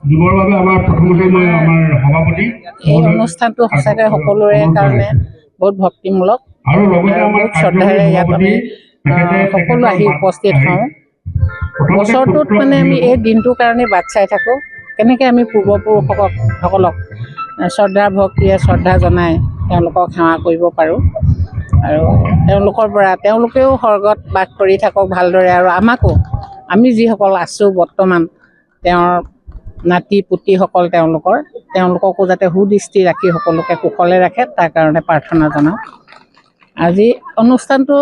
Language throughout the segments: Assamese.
দিবৰ বাবে আমাৰ প্ৰথমতে মই আমাৰ সভাপতি এই অনুষ্ঠানটো সঁচাকৈ সকলোৰে কাৰণে বহুত ভক্তিমূলক আৰু লগতে আমাৰ বহুত শ্ৰদ্ধাৰে ইয়াত আমি সকলো আহি উপস্থিত হওঁ। বছৰটোত মানে আমি এই দিনটোৰ কাৰণে বাট চাই থাকোঁ, কেনেকৈ আমি পূৰ্বপুৰুষসকলক শ্ৰদ্ধা ভক্তিৰে শ্ৰদ্ধা জনাই তেওঁলোকক সেৱা কৰিব পাৰোঁ আৰু তেওঁলোকৰ পৰা তেওঁলোকেও স্বৰ্গত বাস কৰি থাকক ভালদৰে আৰু আমাকো আমি যিসকল আছোঁ বৰ্তমান তেওঁৰ নাতি পুতিসকল তেওঁলোককো যাতে সুদৃষ্টি ৰাখি সকলোকে কুশলে ৰাখে তাৰ কাৰণে প্ৰাৰ্থনা জনাওঁ। আজি অনুষ্ঠানটো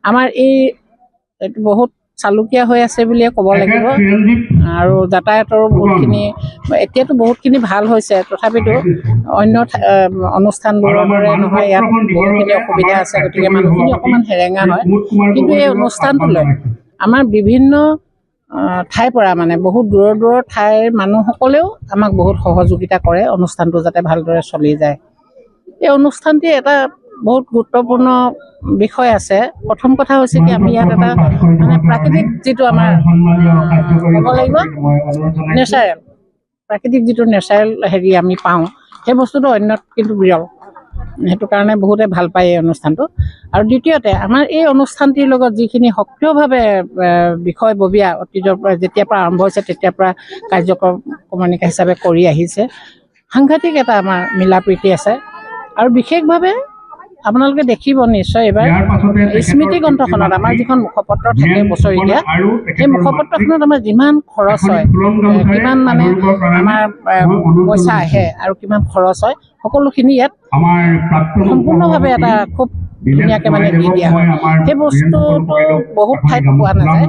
আমাৰ এইটো বহুত চালুকীয়া হৈ আছে বুলিয়ে ক'ব লাগিব আৰু যাতায়াতৰো বহুতখিনি এতিয়াতো বহুতখিনি ভাল হৈছে, তথাপিতো অন্য অনুষ্ঠানবোৰৰ দৰে নহয়, ইয়াত বহুতখিনি অসুবিধা আছে, গতিকে মানুহখিনি অকণমান সেৰেঙা হয়। কিন্তু এই অনুষ্ঠানটোলৈ আমাৰ বিভিন্ন ঠাইৰ পৰা মানে বহুত দূৰৰ ঠাইৰ মানুহসকলেও আমাক বহুত সহযোগিতা কৰে অনুষ্ঠানটো যাতে ভালদৰে চলি যায়। এই অনুষ্ঠানটি এটা বহুত গুৰুত্বপূৰ্ণ বিষয় আছে। প্ৰথম কথা হৈছে কি আমি ইয়াত এটা মানে প্ৰাকৃতিক যিটো আমাৰ ক'ব লাগিব নেচাৰেল প্ৰাকৃতিক যিটো নেচাৰেল হেৰি আমি পাওঁ সেই বস্তুটো অন্যত কিন্তু বিৰল, সেইটো কাৰণে বহুতে ভাল পায় এই অনুষ্ঠানটো। আৰু দ্বিতীয়তে আমাৰ এই অনুষ্ঠানটিৰ লগত যিখিনি সক্ৰিয়ভাৱে বিষয়ববীয়া অতীতৰ পৰা যেতিয়াৰ পৰা আৰম্ভ হৈছে তেতিয়াৰ পৰা কাৰ্যক্ৰম ক্ৰমণিকা হিচাপে কৰি আহিছে, সাংঘাতিক এটা আমাৰ মিলা প্ৰীতি আছে। আৰু বিশেষভাৱে আপোনালোকে দেখিব নিশ্চয় এইবাৰ স্মৃতি গ্ৰন্থখনত আমাৰ যিখন মুখপত্ৰ থাকে বছৰীয়া, সেই মুখপত্ৰখনত আমাৰ যিমান খৰচ হয়, কিমান মানে আমাৰ পইচা আহে আৰু কিমান খৰচ হয়, সকলোখিনি ইয়াত সম্পূৰ্ণভাৱে এটা খুব ধুনীয়াকৈ মানে দি দিয়া হয়। সেই বস্তুটো বহুত ঠাইত পোৱা নাযায়,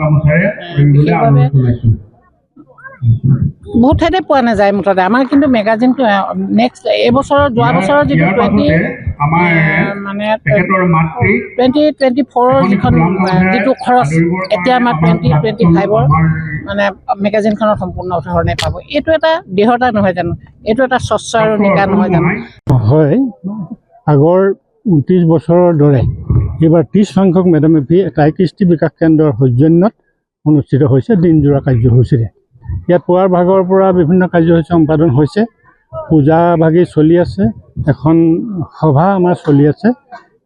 বিশেষভাৱে বহুত ঠাইতে পোৱা নাযায় মুঠতে। আমাৰ কিন্তু মেগাজিনটো নেক্সট যোৱা বছৰৰ যিটো 2024 যিটো খৰচ, এতিয়া আমাৰ 2025 মানে মেগাজিনখনৰ সম্পূৰ্ণ ধৰণে পাব। এইটো এটা দৃঢ়তা নহয় জানো, এইটো এটা স্বচ্ছ আৰু নিকা নহয় জানো? হয়, আগৰ 29 বছৰৰ দৰে এইবাৰ 30 সংখ্যক মেধামেফি এটা কৃষ্টি বিকাশ কেন্দ্ৰৰ সৌজন্যত অনুষ্ঠিত হৈছে দিনজোৰা কাৰ্যসূচীৰে। ইয়াত পুৱাৰ ভাগৰ পৰা বিভিন্ন কাৰ্যসূচী সম্পাদন হৈছে, পূজা ভাগি চলি আছে, এখন সভা আমাৰ চলি আছে,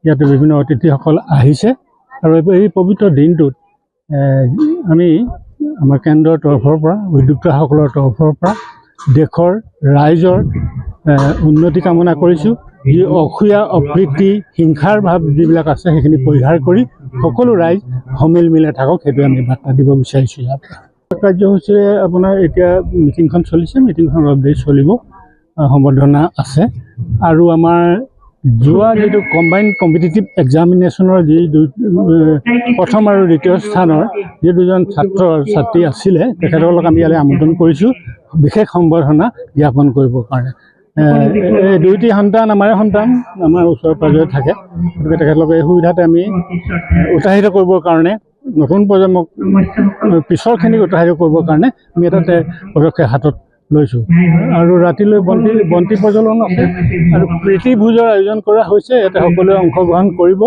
ইয়াতে বিভিন্ন অতিথিসকল আহিছে। আৰু এই পবিত্ৰ দিনটোত আমি আমাৰ কেন্দ্ৰৰ তৰফৰ পৰা উদ্যোক্তাসকলৰ তৰফৰ পৰা দেশৰ ৰাইজৰ উন্নতি কামনা কৰিছোঁ। যি অসূয়া অপ্ৰীতি হিংসাৰ ভাৱ যিবিলাক আছে সেইখিনি পৰিহাৰ কৰি সকলো ৰাইজ সমিল মিলে থাকক, সেইটো আমি বাৰ্তা দিব বিচাৰিছোঁ। ইয়াৰ পৰা কাৰ্যসূচীৰে আপোনাৰ এতিয়া মিটিংখন চলিছে, মিটিংখন অলপ দেৰি চলিব, সম্বৰ্ধনা আছে। আৰু আমাৰ যোৱা যিটো কম্বাইণ্ড কম্পিটিটিভ এক্সামিনেশ্যনৰ যি প্ৰথম আৰু দ্বিতীয় স্থানৰ যি দুজন ছাত্ৰ ছাত্ৰী আছিলে তেখেতসকলক আমি ইয়ালৈ আমন্ত্ৰণ কৰিছোঁ বিশেষ সম্বৰ্ধনা জ্ঞাপন কৰিবৰ কাৰণে। এই দুইটি সন্তান আমাৰে সন্তান, আমাৰ ওচৰে পাঁজৰে থাকে, গতিকে তেখেতলোকে এই সুবিধাতে আমি উৎসাহিত কৰিবৰ কাৰণে, নতুন প্ৰজন্মক পিছৰখিনিক উৎসাহিত কৰিবৰ কাৰণে আমি এটা পদক্ষেপ হাতত লৈছোঁ। আৰু ৰাতিলৈ বন্তি প্ৰজ্বলন আছে আৰু প্ৰীতি ভোজৰ আয়োজন কৰা হৈছে, ইয়াতে সকলোৱে অংশগ্ৰহণ কৰিব।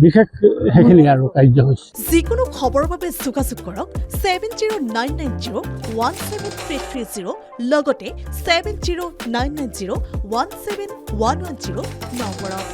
বিশেষ সেইখিনি আৰু কাৰ্যসূচী। যিকোনো খবৰৰ বাবে যোগাযোগ কৰক 7099017330 লগতে 7099017110 নম্বৰত।